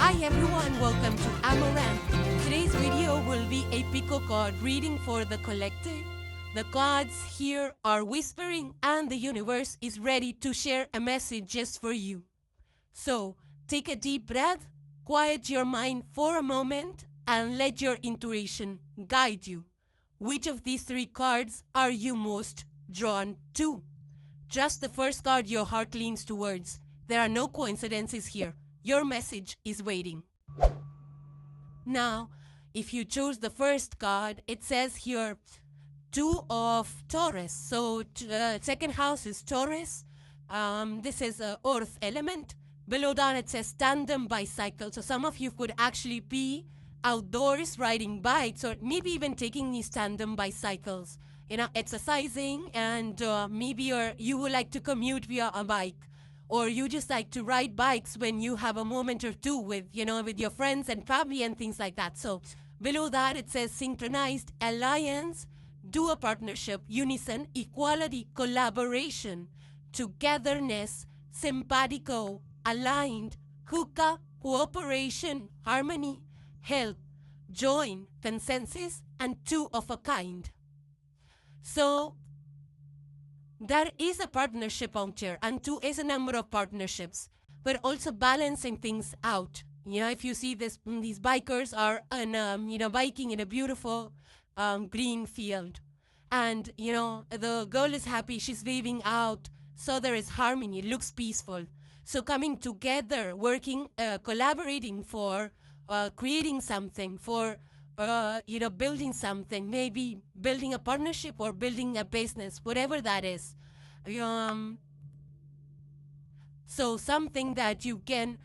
Hi everyone, welcome to Amaranth. Today's video will be a pico card reading for the collective. The cards here are whispering and the universe is ready to share a message just for you. So take a deep breath, quiet your mind for a moment and let your intuition guide you. Which of these three cards are you most drawn to? Just the first card your heart leans towards. There are no coincidences here. Your message is waiting. Now, if you choose the first card, it says here 2 of Taurus. So second house is Taurus. This is earth element. Below that it says tandem bicycle. So some of you could actually be outdoors riding bikes or maybe even taking these tandem bicycles, exercising, and maybe you would like to commute via a bike. Or you just like to ride bikes when you have a moment or two with your friends and family and things like that. So below that it says synchronized alliance, duo partnership, unison, equality, collaboration, togetherness, simpatico, aligned, hookah, cooperation, harmony, help, join, consensus, and two of a kind. So there is a partnership out here, and 2 is a number of partnerships, but also balancing things out. If you see this, these bikers are biking in a beautiful green field, and the girl is happy, she's waving out, so there is harmony, it looks peaceful. So coming together, working, collaborating for creating something, for building something, maybe building a partnership or building a business, whatever that is. So something that you can,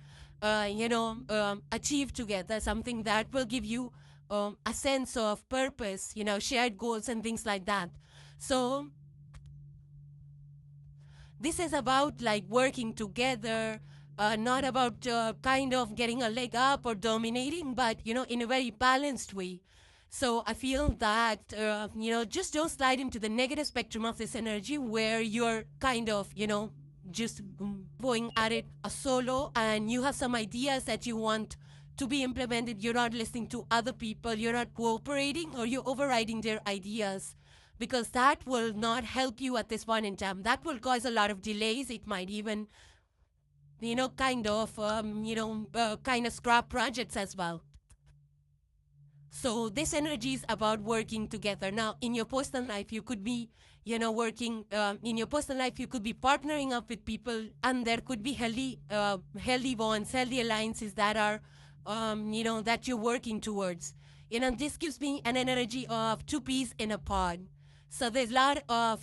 achieve together, something that will give you a sense of purpose, shared goals and things like that. So this is about like working together, not about kind of getting a leg up or dominating, but, in a very balanced way. So I feel that, just don't slide into the negative spectrum of this energy where you're kind of, just going at it a solo and you have some ideas that you want to be implemented. You're not listening to other people. You're not cooperating, or you're overriding their ideas, because that will not help you at this point in time. That will cause a lot of delays. It might even kind of scrap projects as well. So this energy is about working together. Now, in your personal life, you could be, working, in your personal life, you could be partnering up with people, and there could be healthy bonds, healthy alliances that are, that you're working towards. This gives me an energy of 2 peas in a pod. So there's a lot of,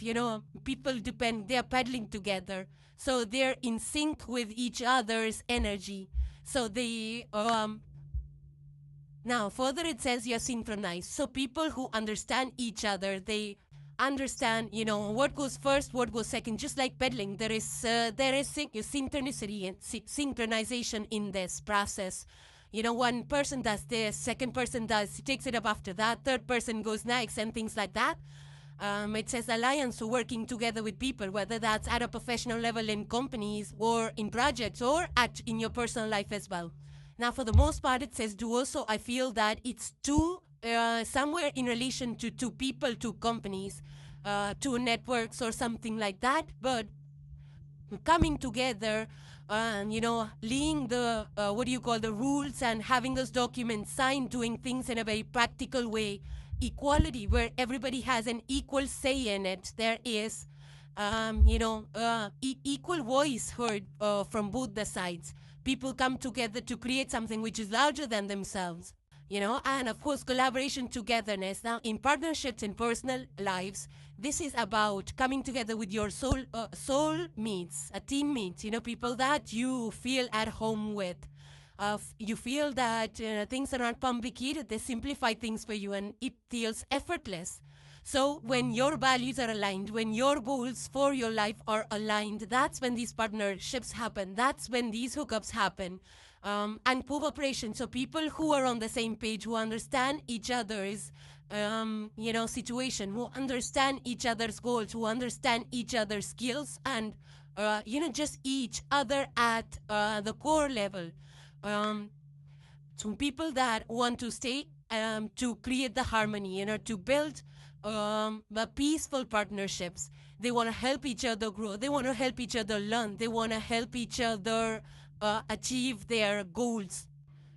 people they're paddling together. So they're in sync with each other's energy. So they, now further it says you're synchronized. So people who understand each other, they understand, what goes first, what goes second. Just like pedaling, there is synchronicity and synchronization in this process. One person does this, second person takes it up after that, third person goes next, and things like that. It says alliance, so working together with people, whether that's at a professional level in companies or in projects or in your personal life as well. Now, for the most part, it says duo, so I feel that it's somewhere in relation to 2 people, 2 companies, 2 networks or something like that, but coming together, laying the, the rules and having those documents signed, doing things in a very practical way. Equality, where everybody has an equal say in it. There is, equal voice heard from both the sides. People come together to create something which is larger than themselves, and of course, collaboration, togetherness. Now, in partnerships, in personal lives, this is about coming together with your soul mates, teammates, people that you feel at home with. You feel that things are not complicated, they simplify things for you and it feels effortless. So when your values are aligned, when your goals for your life are aligned, that's when these partnerships happen. That's when these hookups happen. And cooperation, so people who are on the same page, who understand each other's situation, who understand each other's goals, who understand each other's skills, and just each other at the core level. So people that want to stay to create the harmony, to build the peaceful partnerships. They want to help each other grow. They want to help each other learn. They want to help each other achieve their goals.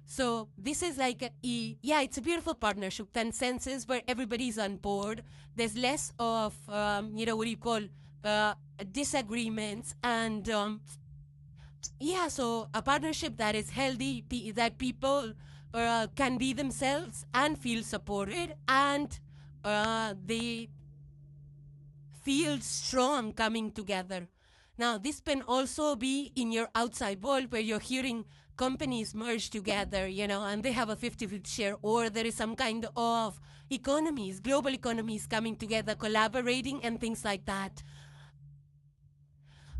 So this is like yeah, it's a beautiful partnership consensus where everybody's on board. There's less of, what do you call, disagreements and yeah, so a partnership that is healthy, that people can be themselves and feel supported, and they feel strong coming together. Now, this can also be in your outside world where you're hearing companies merge together, and they have a 50-50 share, or there is some kind of economies, global economies coming together, collaborating and things like that.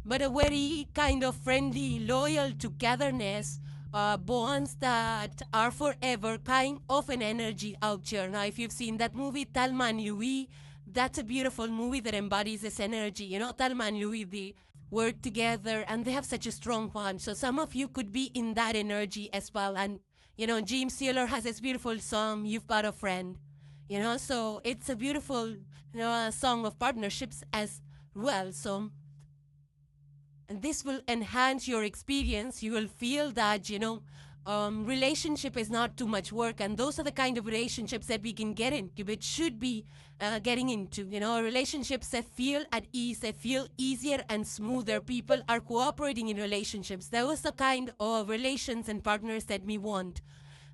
But a very kind of friendly, loyal togetherness, bonds that are forever, kind of an energy out here. Now, if you've seen that movie, Thelma and Louise, that's a beautiful movie that embodies this energy. Thelma and Louise, they work together and they have such a strong bond. So some of you could be in that energy as well. And, James Taylor has this beautiful song, You've Got a Friend. So it's a beautiful, song of partnerships as well. So and this will enhance your experience. You will feel that, relationship is not too much work. And those are the kind of relationships that we can get into, which should be getting into. Relationships that feel at ease, that feel easier and smoother. People are cooperating in relationships. Those are the kind of relations and partners that we want.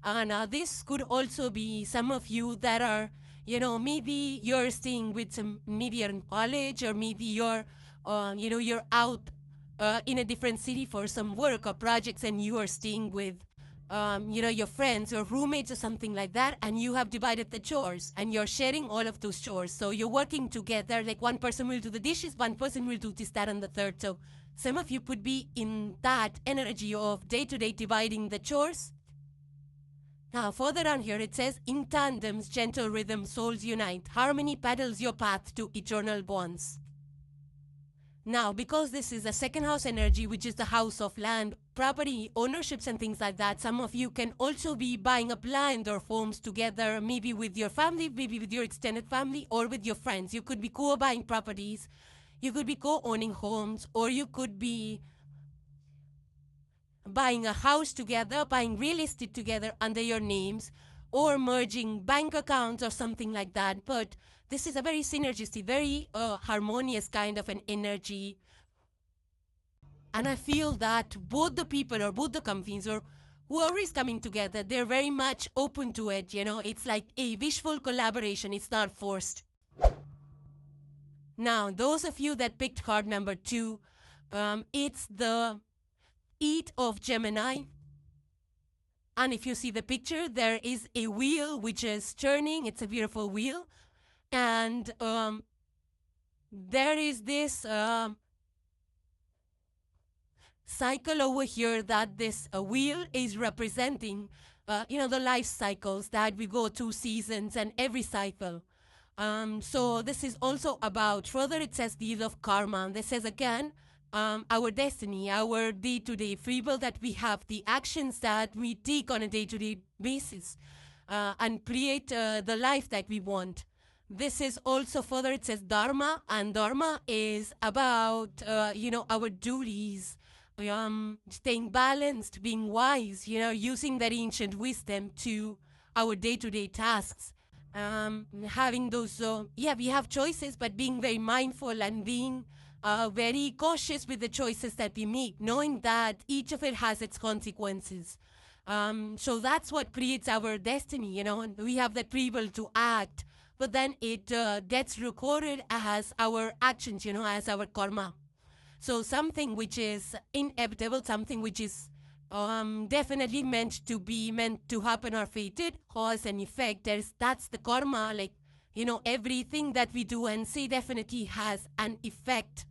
And this could also be some of you that are, maybe you're staying with some, maybe you're in college, or maybe you're, you're out in a different city for some work or projects, and you are staying with, your friends or roommates or something like that, and you have divided the chores and you're sharing all of those chores. So you're working together, like one person will do the dishes, one person will do this, that, and the third. So some of you could be in that energy of day-to-day dividing the chores. Now, further down here, it says, in tandems, gentle rhythm, souls unite. Harmony pedals your path to eternal bonds. Now, because this is a second house energy, which is the house of land, property, ownerships, and things like that, some of you can also be buying up land or homes together, maybe with your family, maybe with your extended family, or with your friends. You could be co-buying properties, you could be co-owning homes, or you could be buying a house together, buying real estate together under your names, or merging bank accounts or something like that. But this is a very synergistic, very harmonious kind of an energy. And I feel that both the people or both the companies or whoever is coming together, they're very much open to it. It's like a wishful collaboration. It's not forced. Now, those of you that picked card number 2, it's the Eight of Gemini. And if you see the picture, there is a wheel which is turning. It's a beautiful wheel. And there is this cycle over here that this wheel is representing, the life cycles that we go through, seasons and every cycle. So this is also about, further it says the wheel of karma. This says again, our destiny, our day-to-day free will that we have, the actions that we take on a day-to-day basis and create the life that we want. This is also further, it says Dharma, and Dharma is about, our duties, staying balanced, being wise, using that ancient wisdom to our day-to-day tasks. Having those, we have choices, but being very mindful and being very cautious with the choices that we make, knowing that each of it has its consequences. So that's what creates our destiny, and we have that free will to act, but then it gets recorded as our actions, as our karma. So something which is inevitable, something which is definitely meant to happen or fated, cause and effect. That's the karma. Like, everything that we do and say definitely has an effect.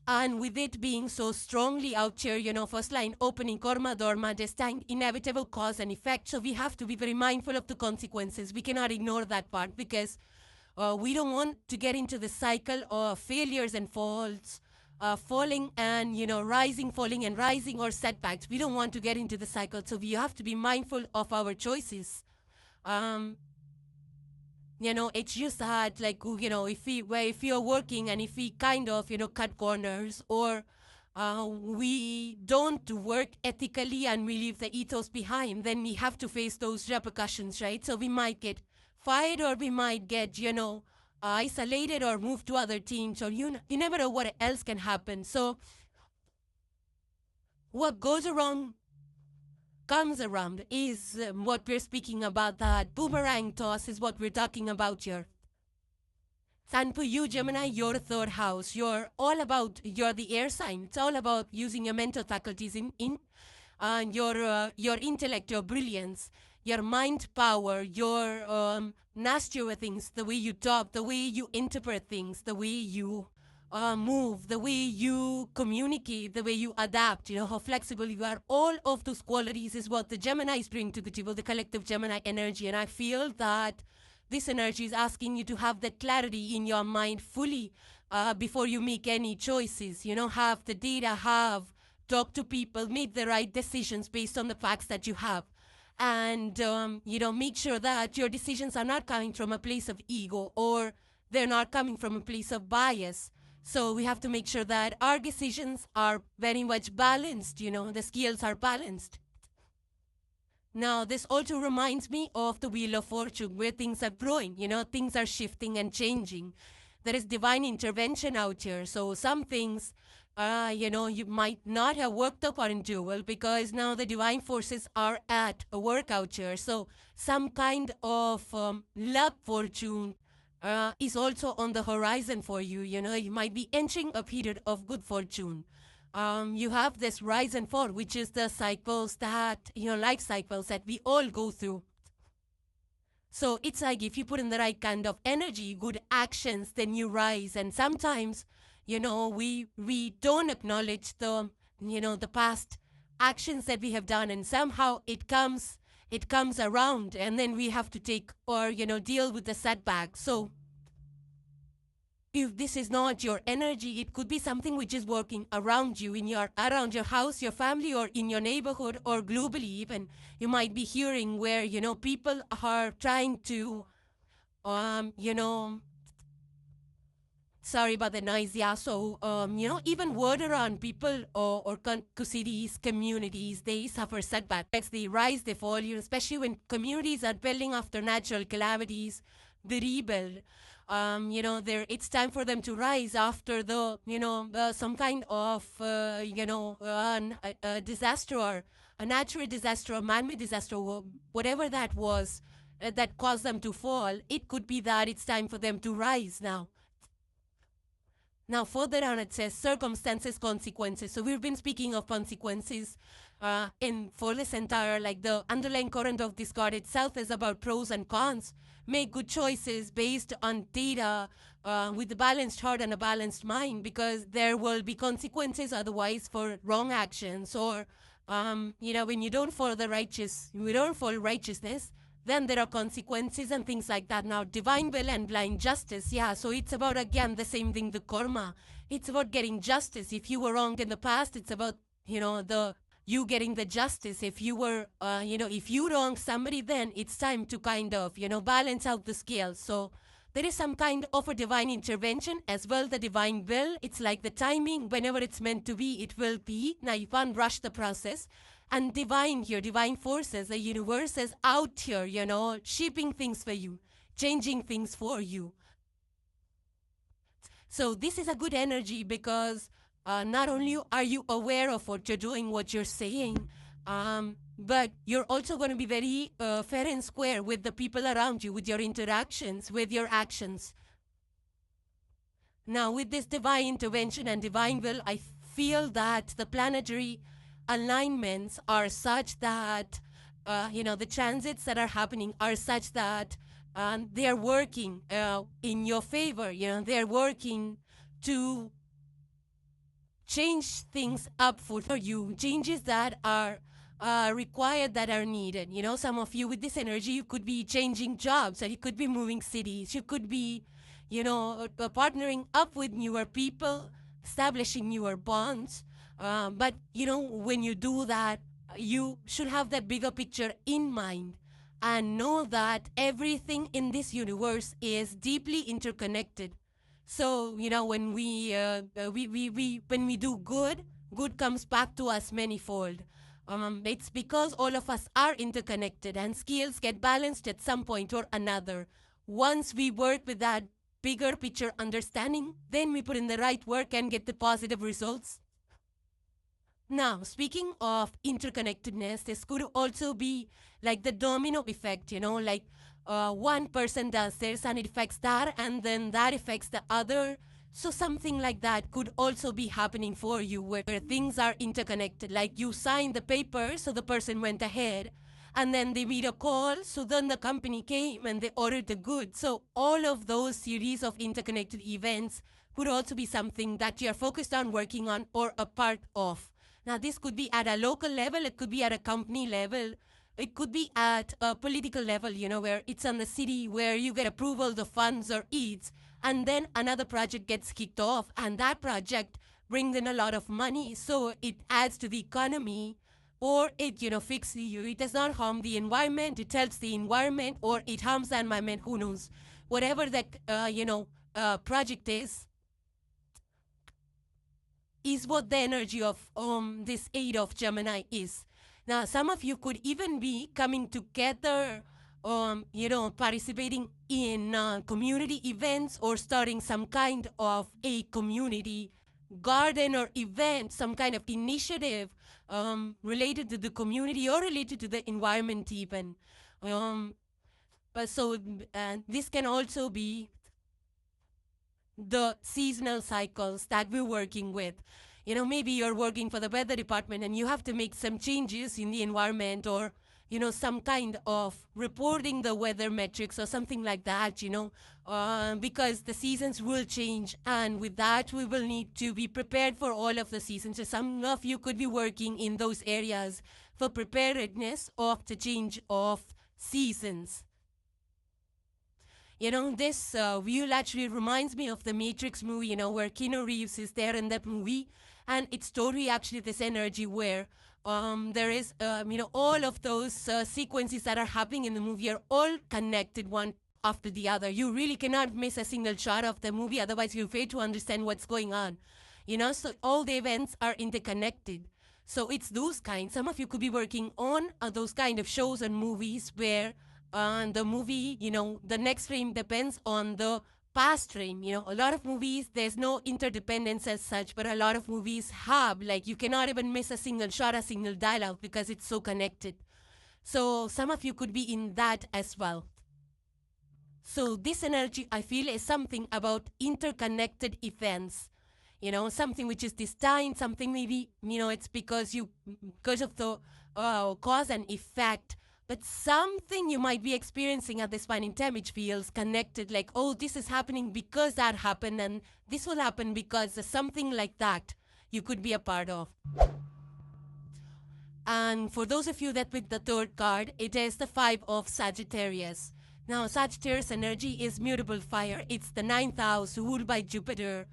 And with it being so strongly out here, first line opening, karma, dharma, destined, inevitable cause and effect. So we have to be very mindful of the consequences. We cannot ignore that part because we don't want to get into the cycle of failures and faults falling and, rising, falling and rising, or setbacks. We don't want to get into the cycle. So we have to be mindful of our choices. It's just that, like, if you're working and if we kind of, cut corners, or we don't work ethically and we leave the ethos behind, then we have to face those repercussions, right? So we might get fired, or we might get, isolated or moved to other teams, or you never know what else can happen. So what goes around comes around is what we're speaking about. That boomerang toss is what we're talking about here. And for you, Gemini, your third house, you're the air sign. It's all about using your mental faculties in your intellect, your brilliance, your mind power, your mastery over things, the way you talk, the way you interpret things, the way you move, the way you communicate, the way you adapt, how flexible you are. All of those qualities is what the Geminis bring to the table, the collective Gemini energy. And I feel that this energy is asking you to have that clarity in your mind fully before you make any choices. Have the data, talk to people, make the right decisions based on the facts that you have. And, make sure that your decisions are not coming from a place of ego, or they're not coming from a place of bias. So we have to make sure that our decisions are very much balanced, the scales are balanced. Now, this also reminds me of the Wheel of Fortune, where things are growing, things are shifting and changing. There is divine intervention out here. So some things, you might not have worked up or into well, because now the divine forces are at work out here. So some kind of luck fortune is also on the horizon for you. You might be entering a period of good fortune. You have this rise and fall, which is the cycles that, life cycles that we all go through. So it's like if you put in the right kind of energy, good actions, then you rise. And sometimes, we don't acknowledge the past actions that we have done, and somehow it comes around, and then we have to take or, deal with the setback. So if this is not your energy, it could be something which is working around you, around your house, your family, or in your neighborhood, or globally even. You might be hearing where, people are trying to, sorry about the noise, yeah. So, even word around people or cities, communities, they suffer setbacks, they rise, they fall, especially when communities are building after natural calamities, they rebuild. It's time for them to rise after some kind of, a disaster, or a natural disaster, or man-made disaster, or whatever that was that caused them to fall. It could be that it's time for them to rise now. Now, further down it says circumstances, consequences. So we've been speaking of consequences for this entire, the underlying current of this card itself is about pros and cons. Make good choices based on data with a balanced heart and a balanced mind, because there will be consequences otherwise for wrong actions, or, when you don't follow righteousness, then there are consequences and things like that. Now, divine will and blind justice, yeah, so it's about, again, the same thing, the karma. It's about getting justice. If you were wronged in the past, it's about, you getting the justice. If you were, if you wronged somebody, then it's time to kind of, balance out the scales. So there is some kind of a divine intervention as well, the divine will. It's like the timing, whenever it's meant to be, it will be. Now, you can't rush the process. And divine forces, the universe is out here, shaping things for you, changing things for you. So this is a good energy, because not only are you aware of what you're doing, what you're saying, but you're also going to be very fair and square with the people around you, with your interactions, with your actions. Now, with this divine intervention and divine will, I feel that the planetary alignments are such that, the transits that are happening are such that they are working in your favor. They're working to change things up for you, changes that are required, that are needed. Some of you with this energy, you could be changing jobs, and you could be moving cities. You could be, partnering up with newer people establishing your bonds. But, when you do that, you should have that bigger picture in mind and know that everything in this universe is deeply interconnected. So, when when we do good, good comes back to us manifold. It's because all of us are interconnected and skills get balanced at some point or another. Once we work with that bigger picture understanding, then we put in the right work and get the positive results. Now, speaking of interconnectedness, this could also be like the domino effect, like one person does this and it affects that, and then that affects the other. So something like that could also be happening for you where things are interconnected. Like you signed the paper, so the person went ahead, and then they made a call, so then the company came and they ordered the goods. So all of those series of interconnected events could also be something that you're focused on working on or a part of. Now, this could be at a local level, it could be at a company level, it could be at a political level, where it's on the city where you get approval, the funds or EADS, and then another project gets kicked off, and that project brings in a lot of money, so it adds to the economy, or it, fixes you. It does not harm the environment, it helps the environment, or it harms the environment, who knows. Whatever the, project is what the energy of this 8 of Gemini is. Now, some of you could even be coming together, participating in community events or starting some kind of a community garden or event, some kind of initiative related to the community or related to the environment even. But so this can also be the seasonal cycles that we're working with. Maybe you're working for the weather department and you have to make some changes in the environment, or, some kind of reporting the weather metrics or something like that, because the seasons will change. And with that, we will need to be prepared for all of the seasons. So some of you could be working in those areas for preparedness of the change of seasons. This view actually reminds me of the Matrix movie, where Keanu Reeves is there in that movie. And it's totally actually this energy where there is, all of those sequences that are happening in the movie are all connected one after the other. You really cannot miss a single shot of the movie, otherwise you'll fail to understand what's going on. So all the events are interconnected. So it's those kinds. Some of you could be working on those kind of shows and movies where the movie, the next frame depends on the past frame. A lot of movies, there's no interdependence as such, but a lot of movies have, like, you cannot even miss a single shot, a single dialogue, because it's so connected. So some of you could be in that as well. So this energy, I feel, is something about interconnected events. Something which is destined, something maybe, it's because of the cause and effect. But something you might be experiencing at this point in time which feels connected, like, oh, this is happening because that happened, and this will happen because something like that you could be a part of. And for those of you that picked the third card, it is the 5 of Sagittarius. Now, Sagittarius energy is mutable fire. It's the 9th house ruled by Jupiter.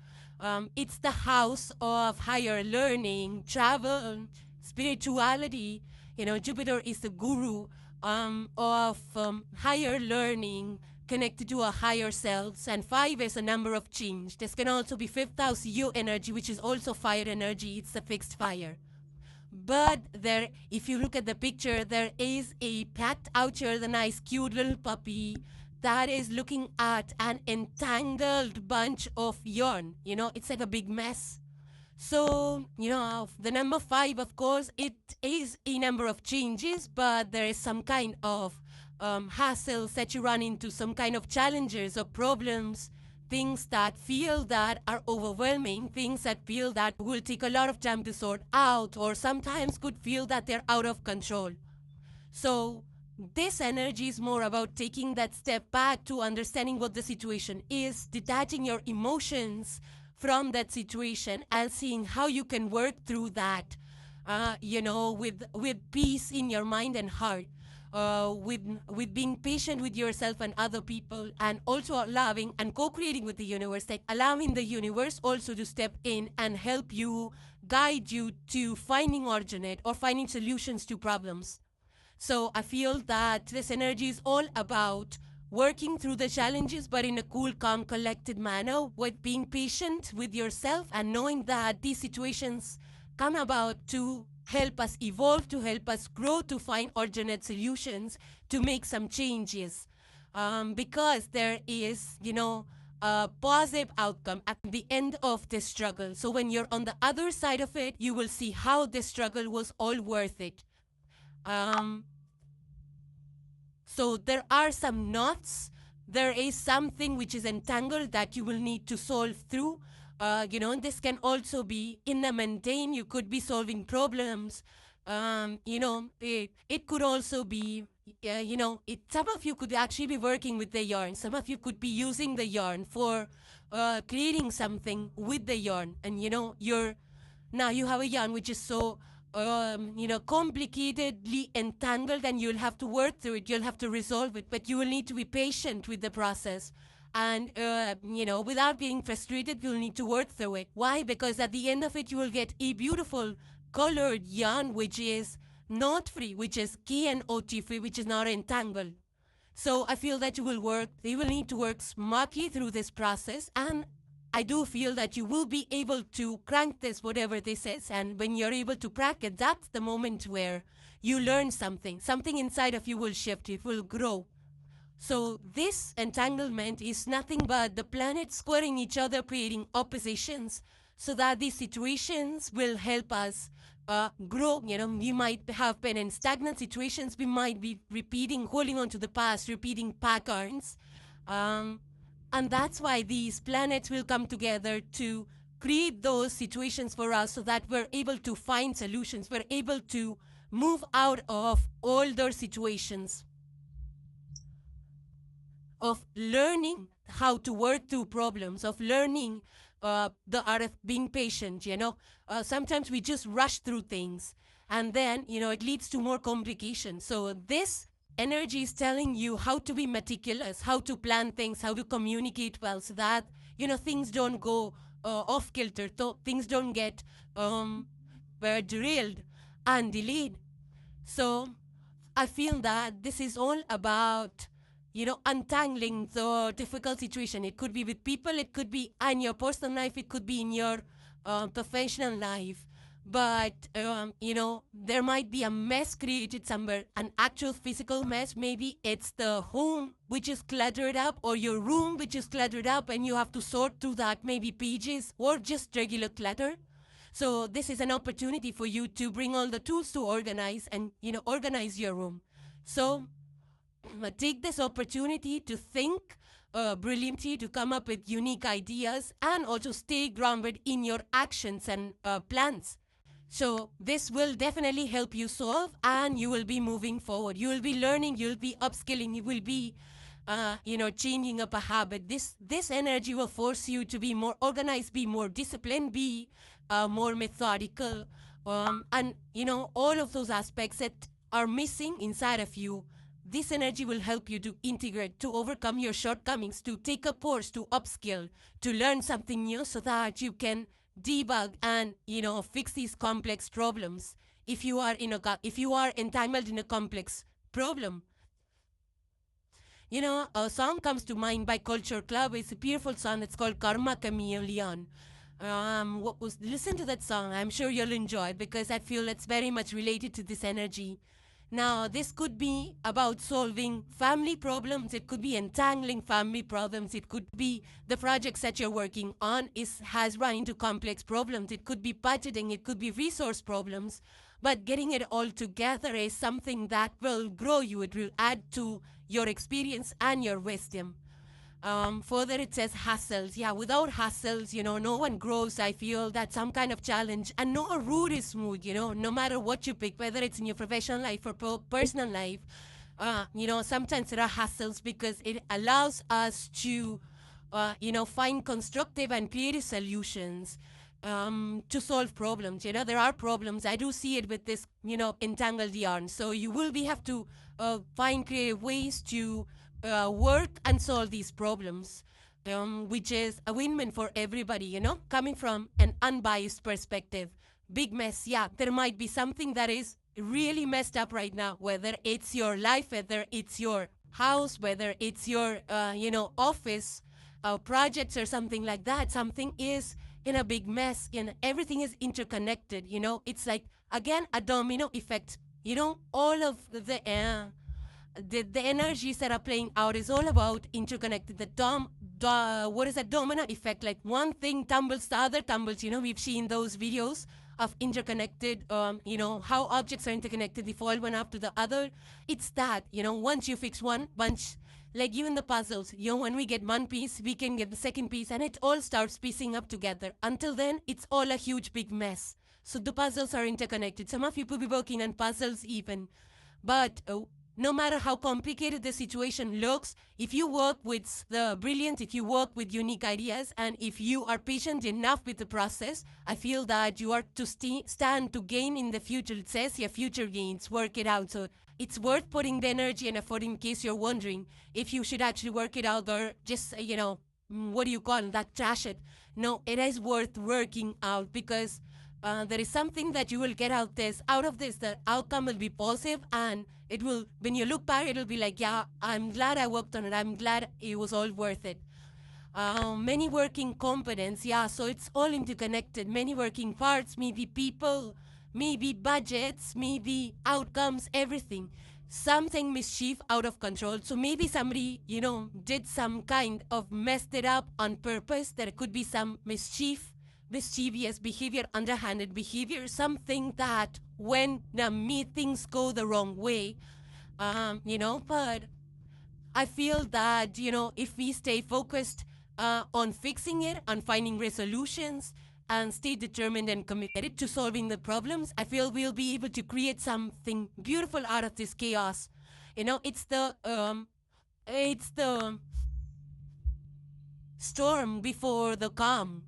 It's the house of higher learning, travel, spirituality. Jupiter is the guru of higher learning, connected to a higher selves, and 5 is a number of change. This can also be 5th house Yu energy, which is also fire energy. It's the fixed fire. But there, if you look at the picture, there is a cat out here, the nice cute little puppy that is looking at an entangled bunch of yarn. It's like a big mess. So, the number 5, of course, it is a number of changes, but there is some kind of hassles that you run into, some kind of challenges or problems, things that feel that are overwhelming, things that feel that will take a lot of time to sort out, or sometimes could feel that they're out of control. So, this energy is more about taking that step back to understanding what the situation is, detaching your emotions from that situation and seeing how you can work through that, with peace in your mind and heart. with being patient with yourself and other people, and also allowing and co-creating with the universe, like allowing the universe also to step in and help you, guide you to finding alternate or finding solutions to problems. So I feel that this energy is all about working through the challenges, but in a cool, calm, collected manner, with being patient with yourself and knowing that these situations come about to help us evolve, to help us grow, to find alternate solutions, to make some changes. Because there is, a positive outcome at the end of this struggle. So when you're on the other side of it, you will see how this struggle was all worth it. Um, so there are some knots. There is something which is entangled that you will need to solve through. This can also be in a mundane. You could be solving problems. It could also be, some of you could actually be working with the yarn. Some of you could be using the yarn for creating something with the yarn. And, now you have a yarn which is so complicatedly entangled, and you'll have to work through it. You'll have to resolve it, but you will need to be patient with the process. And, without being frustrated, you'll need to work through it. Why? Because at the end of it, you will get a beautiful colored yarn, which is knot free, which is key and OT free, which is not entangled. So I feel that you will need to work smartly through this process, and I do feel that you will be able to crank this, whatever this is, and when you're able to crack it, that's the moment where you learn something. Something inside of you will shift, it will grow. So this entanglement is nothing but the planets squaring each other, creating oppositions, so that these situations will help us grow. We might have been in stagnant situations. We might be holding on to the past, repeating patterns. And that's why these planets will come together to create those situations for us, so that we're able to find solutions. We're able to move out of older situations, of learning how to work through problems, of learning the art of being patient. Sometimes we just rush through things, and then, it leads to more complications. So this energy is telling you how to be meticulous, how to plan things, how to communicate well, so that, things don't go off kilter, things don't get derailed and delayed. So I feel that this is all about, untangling the difficult situation. It could be with people, it could be in your personal life, it could be in your professional life. But, there might be a mess created somewhere, an actual physical mess. Maybe it's the home which is cluttered up, or your room which is cluttered up, and you have to sort through that, maybe pages or just regular clutter. So this is an opportunity for you to bring all the tools to organize and, organize your room. So take this opportunity to think brilliantly, to come up with unique ideas, and also stay grounded in your actions and plans. So this will definitely help you solve, and you will be moving forward. You will be learning, you'll be upskilling, you will be, changing up a habit. This energy will force you to be more organized, be more disciplined, be more methodical, and, all of those aspects that are missing inside of you. This energy will help you to integrate, to overcome your shortcomings, to take a course, to upskill, to learn something new, so that you can debug and, fix these complex problems. If you are entangled in a complex problem, a song comes to mind by Culture Club. It's a beautiful song. It's called Karma Chameleon. Listen to that song. I'm sure you'll enjoy it, because I feel it's very much related to this energy. Now, this could be about solving family problems. It could be entangling family problems. It could be the projects that you're working on has run into complex problems. It could be budgeting. It could be resource problems. But getting it all together is something that will grow you. It will add to your experience and your wisdom. Further, it says hassles. Yeah, without hassles, no one grows. I feel that some kind of challenge, and no route is smooth, no matter what you pick, whether it's in your professional life or personal life. Sometimes there are hassles, because it allows us to, find constructive and creative solutions. to solve problems. There are problems. I do see it with this, entangled yarn. So you will have to find creative ways to work and solve these problems, which is a win-win for everybody, coming from an unbiased perspective. Big mess. Yeah, there might be something that is really messed up right now, whether it's your life, whether it's your house, whether it's your, office, projects or something like that. Something is in a big mess, and everything is interconnected. It's like, again, a domino effect. All of the energies that are playing out is all about interconnected. What is that domino effect? Like one thing tumbles, the other tumbles. We've seen those videos of interconnected, how objects are interconnected, they fall one after the other. It's that, once you fix one bunch, like even the puzzles, when we get one piece, we can get the second piece, and it all starts piecing up together. Until then, it's all a huge big mess. So the puzzles are interconnected. Some of you will be working on puzzles even. But no matter how complicated the situation looks, if you work with the brilliant, if you work with unique ideas, and if you are patient enough with the process, I feel that you are to stand to gain in the future. It says your future gains, work it out. So it's worth putting the energy and effort in case you're wondering if you should actually work it out or just, what do you call it, that trash it. No, it is worth working out because there is something that you will get out of this. The outcome will be positive, and it will, when you look back, it'll be like, yeah, I'm glad I worked on it. I'm glad it was all worth it. Many working components, yeah, so it's all interconnected. Many working parts, maybe people, maybe budgets, maybe outcomes, everything. Something mischief out of control. So maybe somebody, did some kind of messed it up on purpose. There could be some mischievous behavior, underhanded behavior, something that when things go the wrong way, but I feel that, if we stay focused on fixing it, on finding resolutions, and stay determined and committed to solving the problems, I feel we'll be able to create something beautiful out of this chaos. It's the storm before the calm.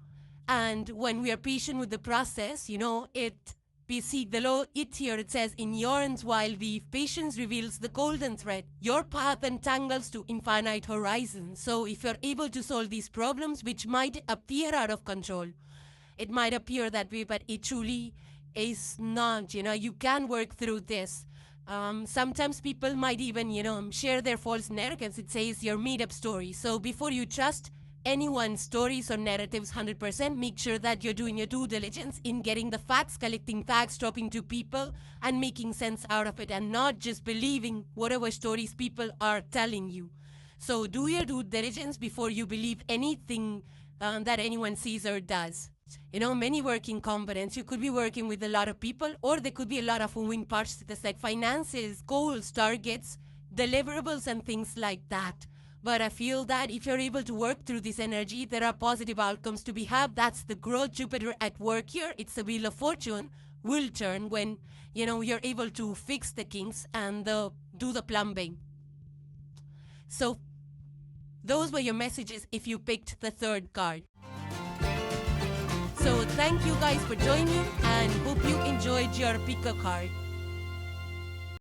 And when we are patient with the process, we see below it here, it says, in yarns while weave, patience reveals the golden thread. Your path entangles to infinite horizons. So if you're able to solve these problems, which might appear out of control, it might appear that way, but it truly is not. You can work through this. Sometimes people might even, share their false narratives. It says your made-up story. So before you trust anyone's stories or narratives 100%, make sure that you're doing your due diligence in getting the facts, collecting facts, talking to people, and making sense out of it, and not just believing whatever stories people are telling you. So do your due diligence before you believe anything that anyone sees or does. Many working components. You could be working with a lot of people, or there could be a lot of moving parts to this, like finances, goals, targets, deliverables, and things like that. But I feel that if you're able to work through this energy, there are positive outcomes to be had. That's the growth Jupiter at work here. It's the Wheel of Fortune will turn when, you're able to fix the kinks and do the plumbing. So those were your messages if you picked the third card. So thank you guys for joining, and hope you enjoyed your pick a card.